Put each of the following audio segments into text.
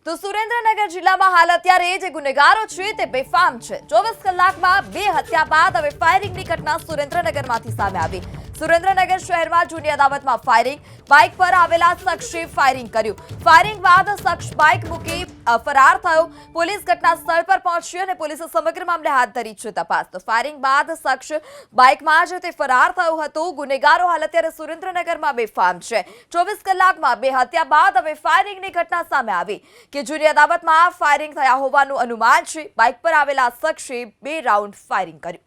તો સુરેન્દ્રનગર જિલ્લામાં હાલ અત્યારે જે ગુનેગારો છે તે બેફામ છે। 24 કલાકમાં 2 હત્યા બાદ હવે ફાયરિંગની ઘટના સુરેન્દ્રનગરમાંથી સામે આવી। સુરેન્દ્રનગર શહેરમાં જૂની અદાવતમાં ફાયરિંગ, બાઇક પર આવેલા શખ્સે ફાયરિંગ કર્યું। ફાયરિંગ બાદ શખ્સ બાઇક મૂકી ફરાર થયો। પોલીસ ઘટના સ્થળ પર પહોંચી અને પોલીસે સમગ્ર મામલે હાથ ધરી છે તપાસ। તો ફાયરિંગ બાદ શખ્સ બાઇકમાં જ તે ફરાર થયો હતો। ગુનેગારો હાલ અત્યારે સુરેન્દ્રનગરમાં બેફામ છે। 24 કલાકમાં 2 હત્યા બાદ હવે ફાયરિંગની ઘટના સામે આવી કે જૂની અદાવતમાં ફાયરિંગ થયા હોવાનું અનુમાન છે। બાઇક પર આવેલા શખ્સે 2 રાઉન્ડ ફાયરિંગ કર્યું।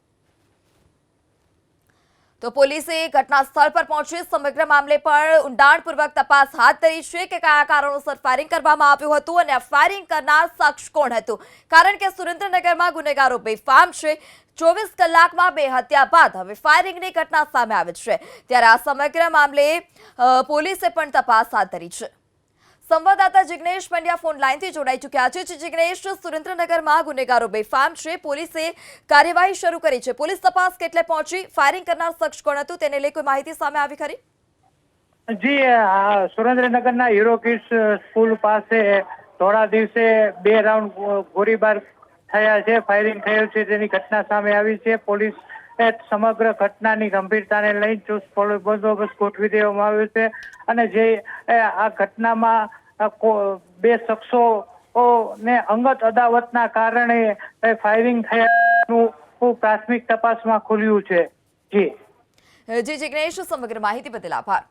તો પોલીસે ઘટના સ્થળ પર પહોંચી સમગ્ર મામલે પર ઊંડાણપૂર્વક તપાસ હાથ ધરી છે કે કયા કારણોસર ફાયરિંગ કરવામાં આવ્યું હતું અને આ ફાયરિંગ કરનાર શખ્સ કોણ હતું, કારણ કે સુરેન્દ્રનગરમાં ગુનેગારો બેફામ છે। 24 કલાકમાં 2 હત્યા બાદ હવે ફાયરિંગની ઘટના સામે આવે છે, ત્યારે આ સમગ્ર મામલે પોલીસે પણ તપાસ હાથ ધરી છે। સંવાદદાતા જિગ્નેશ પંડ્યા ફોન લાઈનથી જોડાઈ ચૂક્યા છે। જિગ્નેશ, સુરેન્દ્રનગરમાં ગુનેગારો બેફામ છે, પોલીસે કાર્યવાહી શરૂ કરી છે। પોલીસ તપાસ કેટલે પહોંચી, ફાયરિંગ કરનાર શખ્સ કોણ હતું તેને લઈ કોઈ માહિતી સામે આવી ખરી? જી, સુરેન્દ્રનગરના હીરો કિડ્સ સ્કૂલ પાસે થોડા દિવસે 2 રાઉન્ડ ગોળીબાર થયા છે, ફાયરિંગ થયેલ છે તેની ઘટના સામે આવી છે। પોલીસ સમગ્ર ઘટનાની ગંભીરતાને લઈને ચુસ્ત પોલીસ બંદોબસ્ત ગોઠવી દેવામાં આવ્યો છે અને જે આ ઘટનામાં 2 શખ્સો ને અંગત અદાવતના કારણે ફાયરિંગ થયાનું પ્રાથમિક તપાસમાં ખુલ્યું છે। જી જિગ્નેશ, સમગ્ર માહિતી બદલ આભાર।